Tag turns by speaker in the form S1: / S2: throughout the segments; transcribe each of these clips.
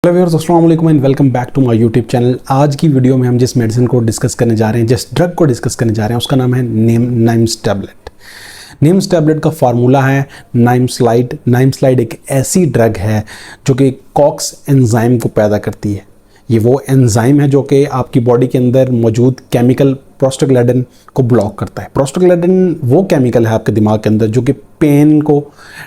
S1: Hello viewers, अस्सलाम वालेकुम and welcome back to my YouTube channel. आज की वीडियो में हम जिस मेडिसिन को डिस्कस करने जा रहे हैं, जिस ड्रग को डिस्कस करने जा रहे हैं, उसका नाम है नाइम्स टैबलेट। नाइम्स टैबलेट का फार्मूला है नाइम्स्लाइड। नाइम्स्लाइड एक ऐसी ड्रग है जो कि कॉक्स एंजाइम को पैदा करती है। ये वो एंजाइम है जो कि आपकी बॉडी के अंदर मौजूद केमिकल प्रोस्टाग्लैंडिन को ब्लॉक करता है। प्रोस्टाग्लैंडिन वो केमिकल है आपके दिमाग के अंदर जो कि पेन को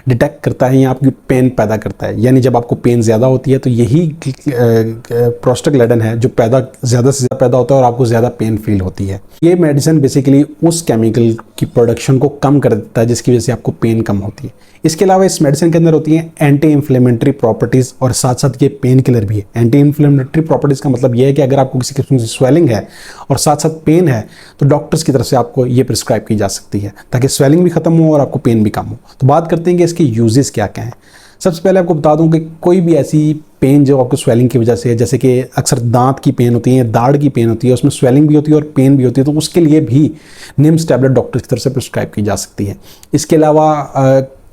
S1: डिटेक्ट करता है या आपकी पेन पैदा करता है। यानी जब आपको पेन ज़्यादा होती है तो यही प्रोस्टाग्लैंडिन है जो ज़्यादा से ज़्यादा पैदा होता है और आपको ज़्यादा पेन फील होती है। ये मेडिसिन बेसिकली उस केमिकल की प्रोडक्शन को कम कर देता है जिसकी वजह से आपको पेन कम होती है। इसके अलावा इस मेडिसिन के अंदर होती है एंटी इन्फ्लेमेटरी प्रॉपर्टीज़ और साथ साथ ये पेन किलर भी है। एंटी इन्फ्लेमेटरी प्रॉपर्टीज़ का मतलब ये है कि अगर आपको किसी किस्म की स्वेलिंग है और साथ साथ पेन है तो डॉक्टर्स की तरफ से आपको ये प्रिस्क्राइब की जा सकती है ताकि स्वेलिंग भी खत्म हो और आपको पेन भी कम हो। तो बात करते हैं कि इसके यूजेस क्या क्या हैं। सबसे पहले आपको बता दूं कि कोई भी ऐसी पेन जो आपको स्वेलिंग की वजह से है, जैसे कि अक्सर दांत की पेन होती है, दाढ़ की पेन होती है, उसमें स्वेलिंग भी होती है और पेन भी होती है, तो उसके लिए भी निम्स टैबलेट डॉक्टर की तरफ से प्रिस्क्राइब की जा सकती है। इसके अलावा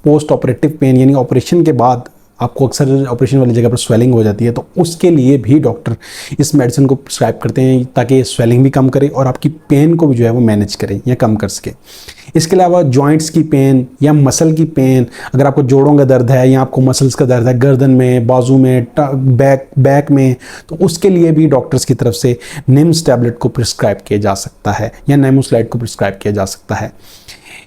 S1: पोस्ट ऑपरेटिव पेन यानी ऑपरेशन के बाद आपको अक्सर ऑपरेशन वाली जगह पर स्वेलिंग हो जाती है, तो उसके लिए भी डॉक्टर इस मेडिसिन को प्रिस्क्राइब करते हैं ताकि स्वेलिंग भी कम करे और आपकी पेन को भी जो है वो मैनेज करे या कम कर सके। इसके अलावा जॉइंट्स की पेन या मसल की पेन, अगर आपको जोड़ों का दर्द है या आपको मसल्स का दर्द है गर्दन में, बाजू में, बैक में, तो उसके लिए भी डॉक्टर्स की तरफ से निम्स टैबलेट को प्रिस्क्राइब किया जा सकता है या नाइम्स्लाइड को प्रिस्क्राइब किया जा सकता है।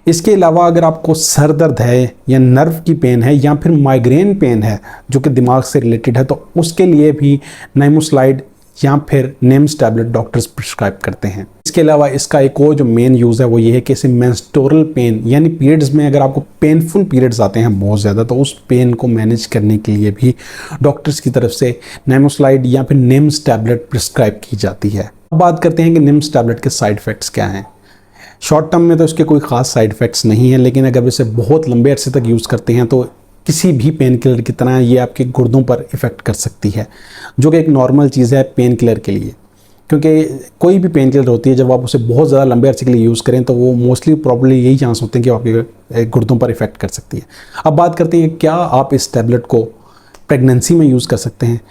S1: इसके अलावा अगर आपको सर दर्द है या नर्व की पेन है या फिर माइग्रेन पेन है जो कि दिमाग से रिलेटेड है, तो उसके लिए भी नाइम्स्लाइड या फिर निम्स टैबलेट डॉक्टर्स प्रिस्क्राइब करते हैं। इसके अलावा इसका एक और जो मेन यूज़ है वो ये है कि इसे मेंस्ट्रुअल पेन यानी पीरियड्स में अगर आपको पेनफुल पीरियड्स आते हैं बहुत ज़्यादा, तो उस पेन को मैनेज करने के लिए भी डॉक्टर्स की तरफ से नाइम्स्लाइड या फिर निम्स टैबलेट प्रिस्क्राइब की जाती है। अब बात करते हैं कि निम्स टैबलेट के साइड इफ़ेक्ट्स क्या हैं। शॉर्ट टर्म में तो इसके कोई ख़ास साइड इफ़ेक्ट्स नहीं है, लेकिन अगर इसे बहुत लंबे अरसे तक यूज़ करते हैं तो किसी भी पेन किलर की तरह ये आपके गुर्दों पर इफ़ेक्ट कर सकती है, जो कि एक नॉर्मल चीज़ है पेन किलर के लिए। क्योंकि कोई भी पेन किलर होती है जब आप उसे बहुत ज़्यादा लंबे अरसे के लिए यूज़ करें तो वो मोस्टली प्रॉब्ली यही चांस होते हैं कि आपके गुर्दों पर इफ़ेक्ट कर सकती है। अब बात करते हैं क्या आप इस टैबलेट को प्रेगनेंसी में यूज़ कर सकते हैं।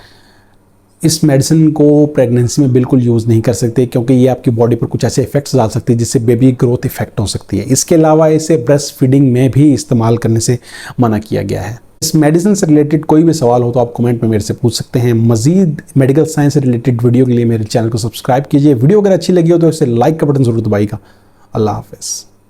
S1: इस मेडिसिन को प्रेगनेंसी में बिल्कुल यूज़ नहीं कर सकते क्योंकि ये आपकी बॉडी पर कुछ ऐसे इफेक्ट्स डाल सकती है जिससे बेबी ग्रोथ इफेक्ट हो सकती है। इसके अलावा इसे ब्रेस्ट फीडिंग में भी इस्तेमाल करने से मना किया गया है। इस मेडिसिन से रिलेटेड कोई भी सवाल हो तो आप कमेंट में मेरे से पूछ सकते हैं। मजीद मेडिकल साइंस से रिलेटेड वीडियो के लिए मेरे चैनल को सब्सक्राइब कीजिए। वीडियो अगर अच्छी लगी हो तो इसे लाइक का बटन ज़रूर दबाइएगा। अल्लाह हाफ़िज़।